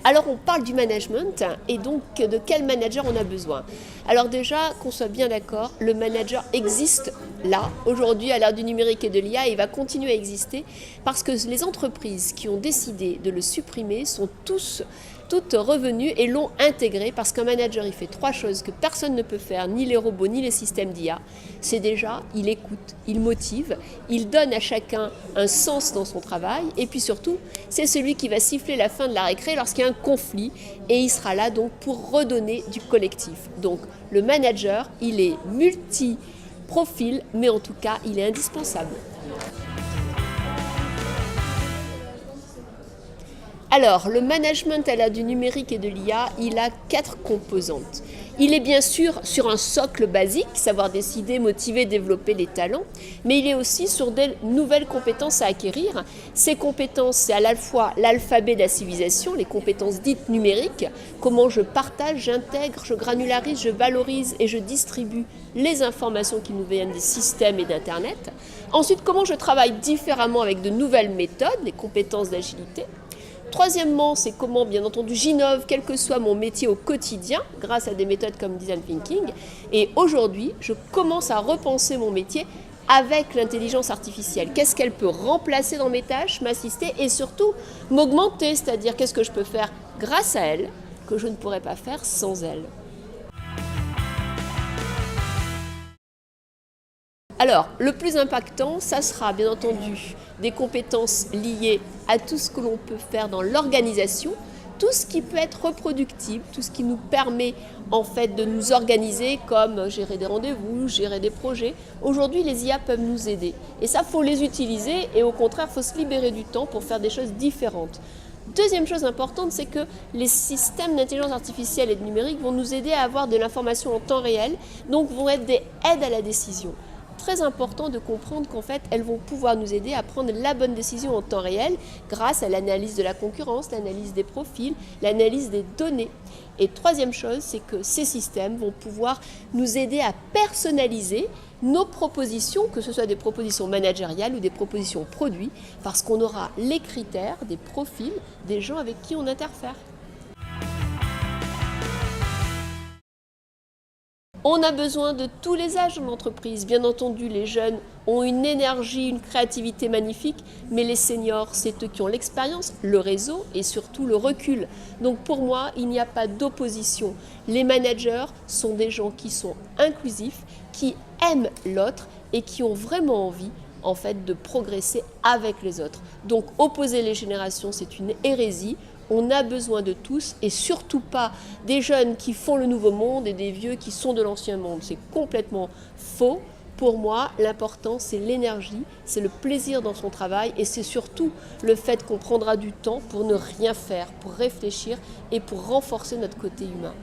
Alors on parle du management et donc de quel manager on a besoin. Alors déjà, qu'on soit bien d'accord, le manager existe là, aujourd'hui à l'ère du numérique et de l'IA, et il va continuer à exister parce que les entreprises qui ont décidé de le supprimer sont toutes revenues et l'ont intégré parce qu'un manager il fait 3 choses que personne ne peut faire, ni les robots ni les systèmes d'IA. C'est déjà, il écoute, il motive, il donne à chacun un sens dans son travail et puis surtout, c'est celui qui va siffler la fin de la récré lorsqu'il y a un conflit et il sera là donc pour redonner du collectif. Donc le manager, il est multi-profil, mais en tout cas, il est indispensable. Alors, le management à l'ère du numérique et de l'IA, il a 4 composantes. Il est bien sûr sur un socle basique, savoir décider, motiver, développer les talents, mais il est aussi sur des nouvelles compétences à acquérir. Ces compétences, c'est à la fois l'alphabet de la civilisation, les compétences dites numériques, comment je partage, j'intègre, je granularise, je valorise et je distribue les informations qui nous viennent des systèmes et d'Internet. Ensuite, comment je travaille différemment avec de nouvelles méthodes, les compétences d'agilité. Troisièmement, c'est comment, bien entendu, j'innove, quel que soit mon métier au quotidien, grâce à des méthodes comme Design Thinking. Et aujourd'hui, je commence à repenser mon métier avec l'intelligence artificielle. Qu'est-ce qu'elle peut remplacer dans mes tâches, m'assister et surtout m'augmenter, c'est-à-dire qu'est-ce que je peux faire grâce à elle que je ne pourrais pas faire sans elle. Alors, le plus impactant, ça sera bien entendu des compétences liées à tout ce que l'on peut faire dans l'organisation, tout ce qui peut être reproductible, tout ce qui nous permet en fait de nous organiser comme gérer des rendez-vous, gérer des projets. Aujourd'hui, les IA peuvent nous aider et ça, faut les utiliser et au contraire, il faut se libérer du temps pour faire des choses différentes. Deuxième chose importante, c'est que les systèmes d'intelligence artificielle et de numérique vont nous aider à avoir de l'information en temps réel, donc vont être des aides à la décision. Très important de comprendre qu'en fait, elles vont pouvoir nous aider à prendre la bonne décision en temps réel grâce à l'analyse de la concurrence, l'analyse des profils, l'analyse des données. Et troisième chose, c'est que ces systèmes vont pouvoir nous aider à personnaliser nos propositions, que ce soit des propositions managériales ou des propositions produits, parce qu'on aura les critères, des profils, des gens avec qui on interfère. On a besoin de tous les âges dans l'entreprise. Bien entendu, les jeunes ont une énergie, une créativité magnifique, mais les seniors, c'est eux qui ont l'expérience, le réseau et surtout le recul. Donc pour moi, il n'y a pas d'opposition. Les managers sont des gens qui sont inclusifs, qui aiment l'autre et qui ont vraiment envie en fait de progresser avec les autres. Donc opposer les générations, c'est une hérésie. On a besoin de tous et surtout pas des jeunes qui font le nouveau monde et des vieux qui sont de l'ancien monde. C'est complètement faux. Pour moi, l'important, c'est l'énergie, c'est le plaisir dans son travail et c'est surtout le fait qu'on prendra du temps pour ne rien faire, pour réfléchir et pour renforcer notre côté humain.